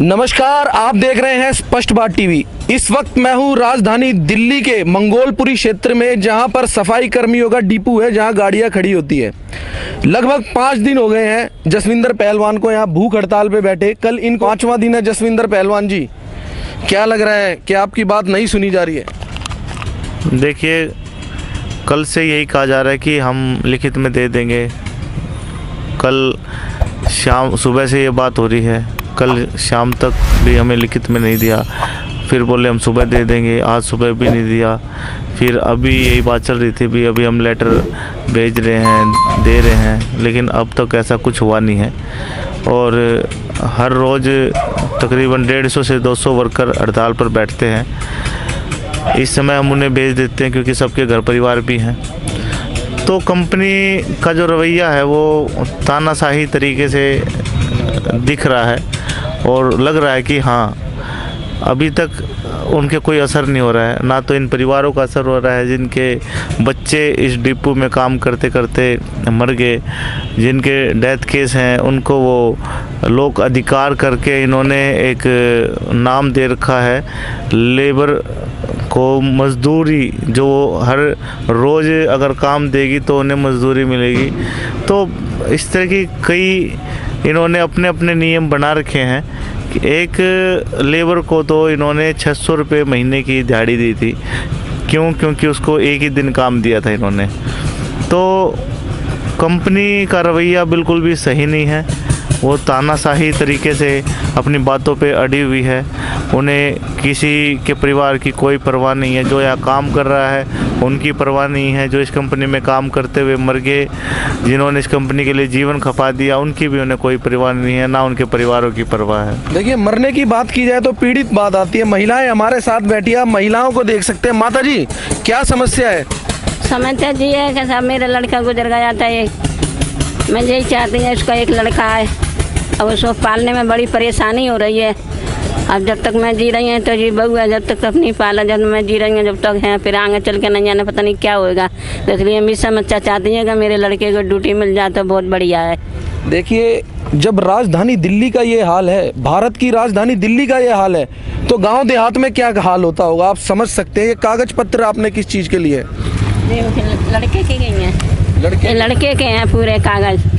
नमस्कार, आप देख रहे हैं स्पष्ट बात टीवी। इस वक्त मैं हूं राजधानी दिल्ली के मंगोलपुरी क्षेत्र में, जहां पर सफाई कर्मियों का डिपो है, जहां गाड़ियां खड़ी होती है। लगभग 5 दिन हो गए हैं जसविंदर पहलवान को यहां भूख हड़ताल पे बैठे। कल इन 5वां दिन है। जसविंदर पहलवान जी, क्या लग रहा है कि आपकी बात नहीं सुनी जा रही है? देखिए, कल से यही कहा जा रहा है कि हम लिखित में दे देंगे। कल शाम सुबह से ये बात हो रही है, कल शाम तक भी हमें लिखित में नहीं दिया। फिर बोले हम सुबह दे देंगे, आज सुबह भी नहीं दिया। फिर अभी यही बात चल रही थी, भी अभी हम लेटर भेज रहे हैं, दे रहे हैं, लेकिन अब तक ऐसा कुछ हुआ नहीं है। और हर रोज़ तकरीबन 150 से 200 वर्कर हड़ताल पर बैठते हैं। इस समय हम उन्हें भेज देते हैं क्योंकि सबके घर परिवार भी हैं। तो कंपनी का जो रवैया है वो तानाशाही तरीके से दिख रहा है और लग रहा है कि हाँ, अभी तक उनके कोई असर नहीं हो रहा है। ना तो इन परिवारों का असर हो रहा है जिनके बच्चे इस डिपो में काम करते करते मर गए, जिनके डेथ केस हैं उनको वो लोक अधिकार करके इन्होंने एक नाम दे रखा है, लेबर को मजदूरी, जो हर रोज़ अगर काम देगी तो उन्हें मजदूरी मिलेगी। तो इस तरह की कई इन्होंने अपने अपने नियम बना रखे हैं। एक लेबर को तो इन्होंने 600 रुपये महीने की दिहाड़ी दी थी। क्यों? क्योंकि उसको एक ही दिन काम दिया था इन्होंने। तो कंपनी का रवैया बिल्कुल भी सही नहीं है। वो तानाशाही तरीके से अपनी बातों पे अड़ी हुई है। उन्हें किसी के परिवार की कोई परवाह नहीं है। जो यहाँ काम कर रहा है उनकी परवाह नहीं है। जो इस कंपनी में काम करते हुए मर गए, जिन्होंने इस कंपनी के लिए जीवन खपा दिया, उनकी भी उन्हें कोई परवाह नहीं है, ना उनके परिवारों की परवाह है। देखिए, मरने की बात की जाए तो पीड़ित बात आती है। महिलाएं हमारे साथ बैठी है, महिलाओं को देख सकते हैं। माता जी, क्या समस्या है? समस्या जी है कि साहब मेरा लड़का गुजर गया था। मैं यही चाहती हूँ, उसका एक लड़का है, अब उसको पालने में बड़ी परेशानी हो रही है। अब जब तक मैं जी रही हूँ तो जी बहू है, जब तक अपनी पाला, जब मैं जी रही हूँ जब तक है, फिर आगे चल के नहीं जाना, पता नहीं क्या होएगा। तो इसलिए मैं समस्या चाहती हूँ कि मेरे लड़के को ड्यूटी मिल जाए तो बहुत बढ़िया है। देखिए, जब राजधानी दिल्ली का ये हाल है, भारत की राजधानी दिल्ली का ये हाल है, तो गांव देहात में क्या हाल होता होगा आप समझ सकते हैं। ये कागज पत्र आपने किस चीज़ के लिए? लड़के के गई हैं, लड़के के हैं पूरे कागज।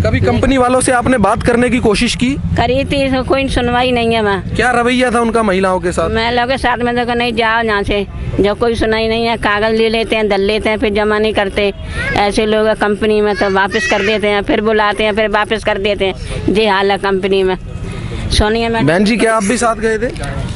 कभी कंपनी वालों से आपने बात करने की कोशिश की? करी थी, तो कोई सुनवाई नहीं है। वहाँ क्या रवैया था उनका महिलाओं के साथ? मैं लोगों के साथ में तो नहीं जाओ यहाँ से, जब कोई सुनाई नहीं है, कागज़ ले लेते हैं, दल लेते हैं, फिर जमा नहीं करते। ऐसे लोग कंपनी में तो वापस कर देते हैं, फिर बुलाते हैं, फिर वापस कर देते हैं। ये हाल है कंपनी में। सोनिया मैडम। बहन जी, क्या आप भी साथ गए थे?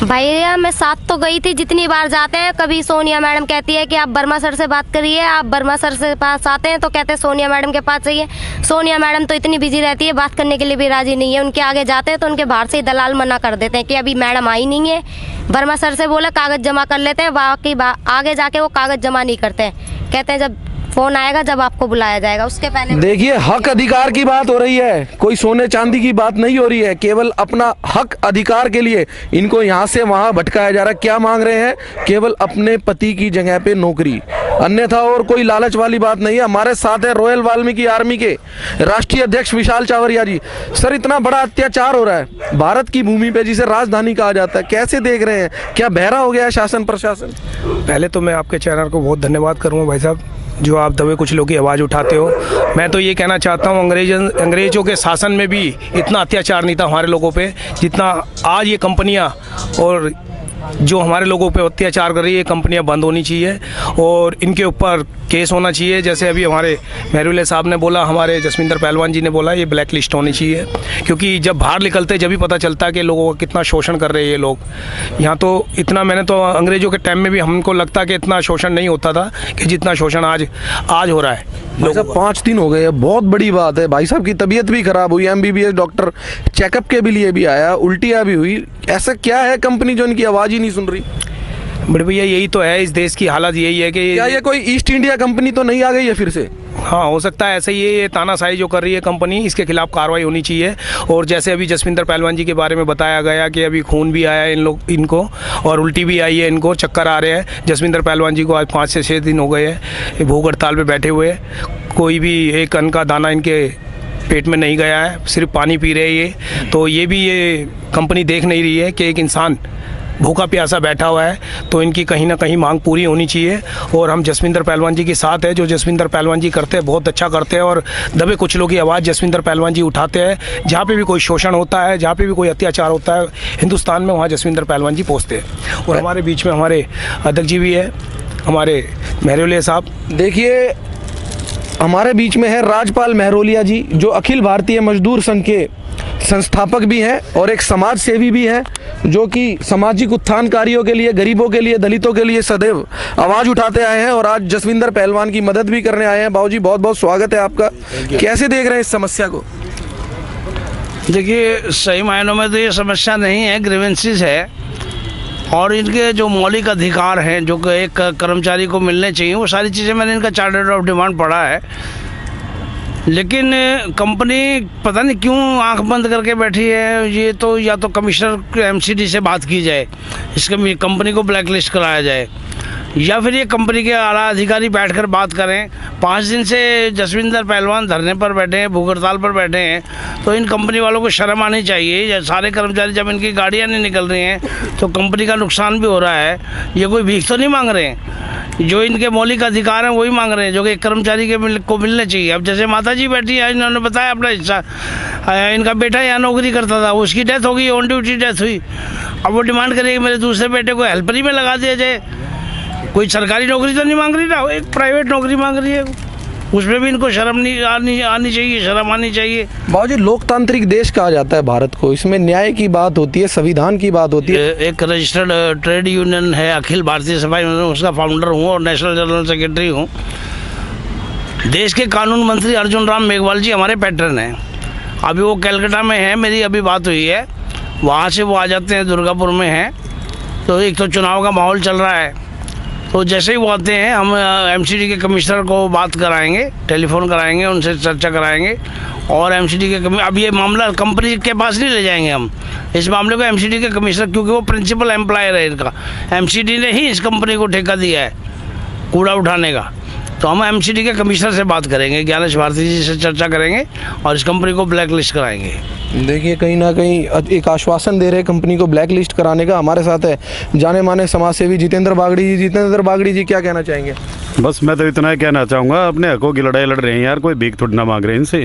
भैया मैं साथ तो गई थी। जितनी बार जाते हैं, कभी सोनिया मैडम कहती है कि आप वर्मा सर से बात करिए, आप वर्मा सर से पास आते हैं तो कहते हैं सोनिया मैडम के पास चाहिए। सोनिया मैडम तो इतनी बिजी रहती है, बात करने के लिए भी राजी नहीं है। उनके आगे जाते हैं तो उनके बाहर से ही दलाल मना कर देते हैं कि अभी मैडम आई नहीं है। वर्मा सर से बोले कागज जमा कर लेते हैं, बाकी आगे जाके वो कागज जमा नहीं करते हैं। कहते हैं जब फोन आएगा, जब आपको बुलाया जाएगा, उसके पहले। देखिए, हक अधिकार की बात हो रही है, कोई सोने चांदी की बात नहीं हो रही है। केवल अपना हक अधिकार के लिए इनको यहाँ से वहाँ भटकाया जा रहा है। क्या मांग रहे हैं? केवल अपने पति की जगह पे नौकरी, अन्यथा और कोई लालच वाली बात नहीं है। हमारे साथ है रॉयल वाल्मीकि आर्मी के राष्ट्रीय अध्यक्ष विशाल चावरिया जी। सर, इतना बड़ा अत्याचार हो रहा है भारत की भूमि पे, जिसे राजधानी कहा जाता है, कैसे देख रहे हैं? क्या बहरा हो गया है शासन प्रशासन? पहले तो मैं आपके चैनल को बहुत धन्यवाद करूँगा भाई साहब, जो आप दबे कुछ लोग की आवाज़ उठाते हो। मैं तो ये कहना चाहता हूँ, अंग्रेज़ों के शासन में भी इतना अत्याचार नहीं था हमारे लोगों पे जितना आज ये कंपनियाँ और जो हमारे लोगों पे अत्याचार कर रही है। कंपनियां बंद होनी चाहिए और इनके ऊपर केस होना चाहिए। जैसे अभी हमारे मेहरुल्ला साहब ने बोला, हमारे जसविंदर पहलवान जी ने बोला, ये ब्लैक लिस्ट होनी चाहिए। क्योंकि जब बाहर निकलते जब भी पता चलता है कि लोगों का कितना शोषण कर रहे हैं ये लोग यहाँ। तो इतना मैंने तो अंग्रेज़ों के टाइम में भी हमको लगता कि इतना शोषण नहीं होता था कि जितना शोषण आज हो रहा है। भाई साहब, 5 दिन हो गए, बहुत बड़ी बात है। भाई साहब की तबीयत भी खराब हुई, MBBS डॉक्टर चेकअप के भी लिए भी आया, उल्टियाँ भी हुई। ऐसा क्या है कंपनी जो इनकी आवाज़ ही नहीं सुन रही? बड़े भैया, यही तो है, इस देश की हालत यही है कि क्या ये कोई ईस्ट इंडिया कंपनी तो नहीं आ गई है फिर से? हाँ, हो सकता है ऐसा ही है। ये तानाशाही जो कर रही है कंपनी, इसके खिलाफ कार्रवाई होनी चाहिए। और जैसे अभी जसविंदर पहलवान जी के बारे में बताया गया कि अभी खून भी आया है इनको और उल्टी भी आई है, इनको चक्कर आ रहे हैं। जसविंदर पहलवान जी को आज 5 से 6 दिन हो गए हैं भूख हड़ताल पे बैठे हुए। कोई भी एक अन्न का दाना इनके पेट में नहीं गया है, सिर्फ पानी पी रहे हैं ये। तो ये भी ये कंपनी देख नहीं रही है कि एक इंसान भूखा प्यासा बैठा हुआ है, तो इनकी कहीं ना कहीं मांग पूरी होनी चाहिए। और हम जसविंदर पहलवान जी के साथ है, जो जसविंदर पहलवान जी करते हैं बहुत अच्छा करते हैं, और दबे कुचलों की आवाज़ जसविंदर पहलवान जी उठाते हैं। जहाँ पे भी कोई शोषण होता है, जहाँ पे भी कोई अत्याचार होता है हिंदुस्तान में, वहाँ जसविंदर पहलवान जी पहुँचते हैं। और हमारे बीच में हमारे अध्यक्ष जी भी है, हमारे महरोलिया साहब। देखिए हमारे बीच में है राजपाल महरोलिया जी, जो अखिल भारतीय मजदूर संघ के संस्थापक भी हैं और एक समाज सेवी भी हैं, जो कि सामाजिक उत्थान कार्यों के लिए, गरीबों के लिए, दलितों के लिए सदैव आवाज़ उठाते आए हैं और आज जसविंदर पहलवान की मदद भी करने आए हैं। बाबूजी बहुत बहुत स्वागत है आपका। कैसे देख रहे हैं इस समस्या को? देखिए, सही मायनों में तो ये समस्या नहीं है, ग्रीवेंसेस है, और इनके जो मौलिक अधिकार हैं जो कि एक कर्मचारी को मिलने चाहिए, वो सारी चीज़ें मैंने इनका चार्टर ऑफ डिमांड पढ़ा है। लेकिन कंपनी पता नहीं क्यों आंख बंद करके बैठी है। ये तो या तो कमिश्नर एमसीडी से बात की जाए, इस कंपनी को ब्लैकलिस्ट कराया जाए, या फिर ये कंपनी के आला अधिकारी बैठकर बात करें। 5 दिन से जसविंदर पहलवान धरने पर बैठे हैं, भूख हड़ताल पर बैठे हैं, तो इन कंपनी वालों को शर्म आनी चाहिए। सारे कर्मचारी जब इनकी गाड़ियाँ नहीं निकल रही हैं तो कंपनी का नुकसान भी हो रहा है। ये कोई भीख तो नहीं मांग रहे हैं, जो इनके मौलिक अधिकार हैं वही मांग रहे हैं, जो कि एक कर्मचारी के को मिलने चाहिए। अब जैसे माता जी बैठी है, इन्होंने बताया अपना हिस्सा, इनका बेटा यहाँ नौकरी करता था, उसकी डेथ हो गई, ऑन ड्यूटी डेथ हुई। अब वो डिमांड करेगी मेरे दूसरे बेटे को हेल्परी में लगा दिया जाए। कोई सरकारी नौकरी तो नहीं मांग रही ना, एक प्राइवेट नौकरी मांग रही है, उसमें भी इनको शर्म नहीं आनी चाहिए, शर्म आनी चाहिए। बाबूजी लोकतांत्रिक देश कहा जाता है भारत को, इसमें न्याय की बात होती है, संविधान की बात होती है। एक रजिस्टर्ड ट्रेड यूनियन है अखिल भारतीय सफाई, उसका फाउंडर हूँ और नेशनल जनरल सेक्रेटरी हूँ। देश के कानून मंत्री अर्जुन राम मेघवाल जी हमारे पैटर्न हैं। अभी वो कलकत्ता में हैं, मेरी अभी बात हुई है, वहाँ से वो आ जाते हैं, दुर्गापुर में हैं। तो एक तो चुनाव का माहौल चल रहा है, तो जैसे ही वो आते हैं हम एमसीडी के कमिश्नर को बात कराएंगे, टेलीफोन कराएंगे, उनसे चर्चा कराएंगे। और एमसीडी के अब ये मामला कंपनी के पास नहीं ले जाएंगे हम, इस मामले को एमसीडी के कमिश्नर, क्योंकि वो प्रिंसिपल एम्प्लॉयर है इनका, एमसीडी ने ही इस कंपनी को ठेका दिया है कूड़ा उठाने का। तो हम एमसीडी के कमिश्नर से बात करेंगे, ज्ञानेश भारती जी से चर्चा करेंगे और इस कंपनी को ब्लैक लिस्ट कराएंगे। देखिए कहीं ना कहीं एक आश्वासन दे रहे कंपनी को ब्लैक लिस्ट कराने का। हमारे साथ है जाने माने समाज सेवी जितेंद्र बागड़ी जी। जितेंद्र बागड़ी जी क्या कहना चाहेंगे? बस मैं तो इतना ही कहना चाहूँगा, अपने हकों की लड़ाई लड़ रहे हैं यार, कोई भीख थोड़ी ना मांग रहे हैं इनसे,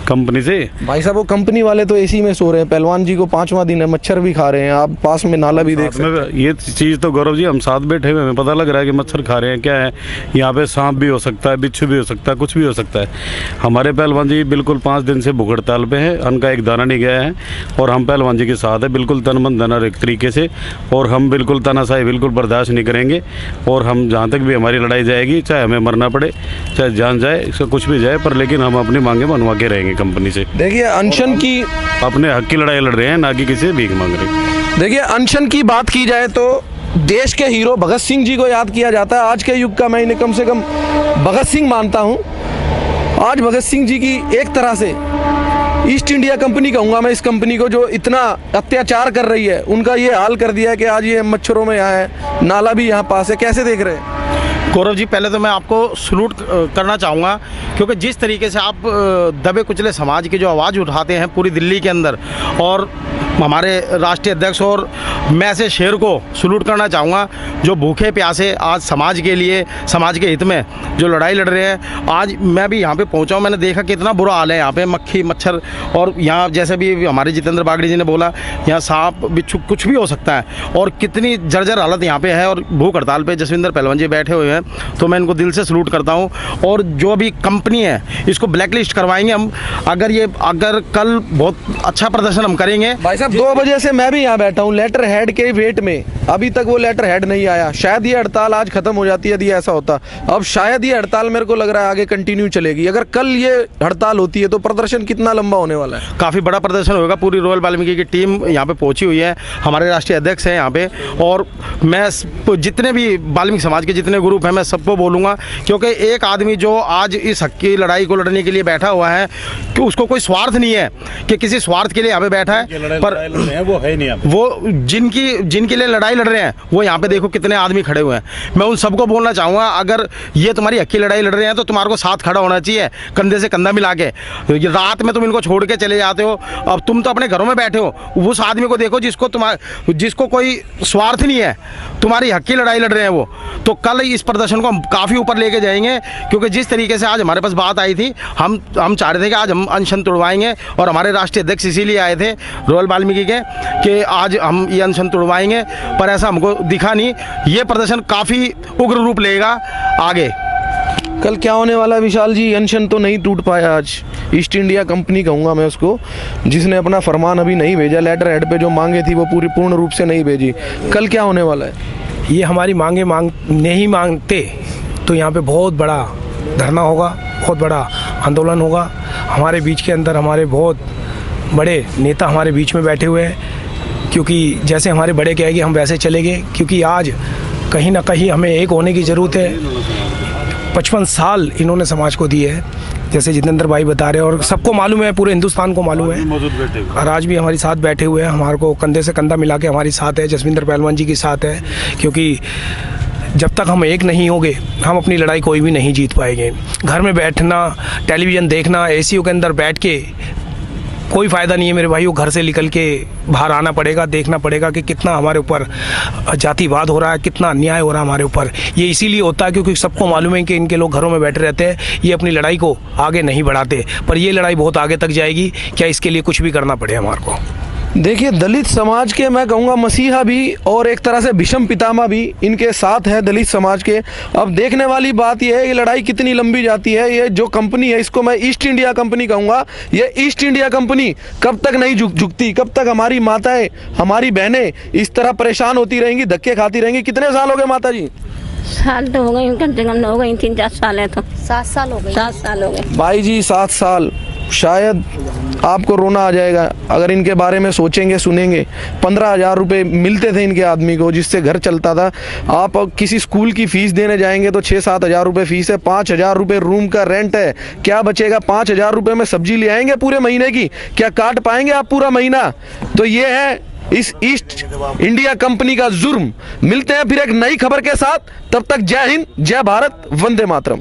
कंपनी से। भाई साहब वो कंपनी वाले तो एसी में सो रहे हैं, पहलवान जी को 5वां दिन है, मच्छर भी खा रहे हैं, आप पास में नाला भी देख सकते हैं। ये चीज़ तो गौरव जी हम साथ बैठे हुए हमें पता लग रहा है कि मच्छर खा रहे हैं, क्या है यहाँ पे, सांप भी हो सकता है, बिच्छू भी हो सकता है, कुछ भी हो सकता है। हमारे पहलवान जी बिल्कुल 5 दिन से भूख हड़ताल पे है, उनका एक दाना नहीं गया है, और हम पहलवान जी के साथ है बिल्कुल तन मन धन एक तरीके से। और हम बिल्कुल तानाशाही बिल्कुल बर्दाश्त नहीं करेंगे, और हम जहाँ तक भी हमारी लड़ाई जाएगी, चाहे हमें मरना पड़े, चाहे जान जाए, इसका कुछ भी जाए, पर लेकिन हम अपनी मांगे मनवा के रहेंगे कंपनी से। देखिए अनशन की, अपने हक की लड़ाई लड़ रहे हैं, ना कि किसी भीख मांग रहे हैं। देखिए अनशन की बात की जाए तो देश के हीरो भगत सिंह जी को याद किया जाता है। आज के युग का मैं इन्हें कम से कम भगत सिंह मानता हूँ। आज भगत सिंह जी की एक तरह से ईस्ट इंडिया कंपनी कहूँगा मैं इस कंपनी को, जो इतना अत्याचार कर रही है, उनका ये हाल कर दिया है कि आज ये मच्छरों में यहाँ है, नाला भी यहाँ पास है। कैसे देख रहे हैं? गौरव जी, पहले तो मैं आपको सलूट करना चाहूँगा, क्योंकि जिस तरीके से आप दबे कुचले समाज की जो आवाज़ उठाते हैं पूरी दिल्ली के अंदर, और हमारे राष्ट्रीय अध्यक्ष और मैं ऐसे शेर को सलूट करना चाहूँगा जो भूखे प्यासे आज समाज के लिए, समाज के हित में जो लड़ाई लड़ रहे हैं। आज मैं भी यहाँ पे पहुँचा हूँ, मैंने देखा कितना बुरा हाल है यहाँ पे, मक्खी मच्छर, और यहाँ जैसे भी हमारे जितेंद्र बागड़ी जी ने बोला, यहाँ सांप बिच्छू कुछ भी हो सकता है, और कितनी जर्जर हालत यहाँ पे है। और भूख हड़ताल पे जसविंदर पहलवान जी बैठे हुए हैं, तो मैं इनको दिल से सलूट करता हूँ। और जो अभी कंपनी है इसको ब्लैक लिस्ट करवाएंगे हम, अगर कल बहुत अच्छा प्रदर्शन हम करेंगे। भाई साहब 2 बजे से मैं भी यहाँ बैठा हूँ लेटर हेड के वेट में, अभी तक वो लेटर हेड नहीं आया। शायद ये हड़ताल आज खत्म हो जाती है यदि ऐसा होता। अब शायद ये हड़ताल मेरे को लग रहा है आगे कंटिन्यू चलेगी। अगर कल ये हड़ताल होती है तो प्रदर्शन कितना लंबा होने वाला है? काफ़ी बड़ा प्रदर्शन होगा। पूरी रॉयल वाल्मीकि की टीम यहाँ पे पहुंची हुई है, हमारे राष्ट्रीय अध्यक्ष हैं यहाँ पे, और मैं जितने भी वाल्मीकि समाज के जितने ग्रुप हैं मैं सबको बोलूँगा, क्योंकि एक आदमी जो आज इस हक की लड़ाई को लड़ने के लिए बैठा हुआ है, कि उसको कोई स्वार्थ नहीं है कि किसी स्वार्थ के लिए यहाँ पे बैठा है, पर वो है नहीं, वो जिनके लिए लड़ाई लड़ रहे हैं वो यहाँ पे देखो कितने आदमी खड़े हुए हैं। मैं उन सबको बोलना चाहूँगा, अगर ये तुम्हारी हक की लड़ाई लड़ रहे हैं तो तुम्हारे को साथ खड़ा होना चाहिए, कंधे से कंधा मिला के। ये रात में तुम इनको छोड़ के चले जाते हो, अब तुम तो अपने घरों में बैठे हो, उस आदमी को देखो जिसको कोई स्वार्थ नहीं है, तुम्हारी हक की लड़ाई लड़ रहे हैं वो। तो कल इस प्रदर्शन को हम काफ़ी ऊपर लेके जाएंगे, क्योंकि जिस तरीके से आज हमारे पास बात आई थी, हम चाह रहे थे कि आज हम अनशन तोड़वाएंगे, और हमारे राष्ट्रीय अध्यक्ष इसीलिए आए थे रोयल वाल्मीकि के कि आज हम ये अनशन तोड़वाएंगे, पर ऐसा हमको दिखा नहीं। ये प्रदर्शन काफ़ी उग्र रूप लेगा आगे। कल क्या होने वाला है विशाल जी? अनशन तो नहीं टूट पाया आज। ईस्ट इंडिया कंपनी कहूँगा मैं उसको, जिसने अपना फरमान अभी नहीं भेजा, लेटर हेड पे जो मांगे थी वो पूर्ण रूप से नहीं भेजी। कल क्या होने वाला है? ये हमारी मांगे नहीं मांगते तो यहाँ पे बहुत बड़ा धरना होगा, बहुत बड़ा आंदोलन होगा। हमारे बीच के अंदर हमारे बहुत बड़े नेता हमारे बीच में बैठे हुए हैं, क्योंकि जैसे हमारे बड़े कहेंगे हम वैसे चलेंगे, क्योंकि आज कहीं ना कहीं हमें एक होने की ज़रूरत है। 55 साल इन्होंने समाज को दिए है, जैसे जितेंद्र भाई बता रहे हैं, और सबको मालूम है, पूरे हिंदुस्तान को मालूम है। और आज भी हमारे साथ बैठे हुए हैं, हमारे को कंधे से कंधा मिला के हमारे साथ है, जसविंदर पहलवान जी के साथ है, क्योंकि जब तक हम एक नहीं होंगे हम अपनी लड़ाई कोई भी नहीं जीत पाएंगे। घर में बैठना, टेलीविज़न देखना, एसीओ के अंदर बैठ के कोई फ़ायदा नहीं है मेरे भाइयों। घर से निकल के बाहर आना पड़ेगा, देखना पड़ेगा कि कितना हमारे ऊपर जातिवाद हो रहा है, कितना अन्याय हो रहा है हमारे ऊपर। ये इसीलिए होता है क्योंकि सबको मालूम है कि इनके लोग घरों में बैठे रहते हैं, ये अपनी लड़ाई को आगे नहीं बढ़ाते। पर ये लड़ाई बहुत आगे तक जाएगी, क्या इसके लिए कुछ भी करना पड़े हमारे को। देखिए, दलित समाज के मैं कहूँगा मसीहा भी और एक तरह से भीष्म पितामह भी इनके साथ है दलित समाज के। अब देखने वाली बात यह है कि लड़ाई कितनी लंबी जाती है। ये जो कंपनी है, इसको मैं ईस्ट इंडिया कंपनी कहूँगा, ये ईस्ट इंडिया कंपनी कब तक नहीं झुकती, कब तक हमारी माताएं, हमारी बहनें इस तरह परेशान होती रहेंगी, धक्के खाती रहेंगी। कितने साल हो गए माता जी? साल तो हो गई, कम से कम हो गई 3-4 साल है तो 7 साल हो गए। 7 साल हो गए भाई जी, 7 साल। शायद आपको रोना आ जाएगा अगर इनके बारे में सोचेंगे, सुनेंगे। 15,000 रुपये मिलते थे इनके आदमी को, जिससे घर चलता था। आप किसी स्कूल की फ़ीस देने जाएंगे तो 6-7 हज़ार रुपये फ़ीस है, 5,000 रुपये रूम का रेंट है। क्या बचेगा? 5,000 रुपये में सब्जी ले आएंगे पूरे महीने की? क्या काट पाएंगे आप पूरा महीना? तो ये है इस ईस्ट इंडिया कंपनी का जुर्म। मिलते हैं फिर एक नई खबर के साथ, तब तक जय हिंद, जय भारत, वंदे मातरम।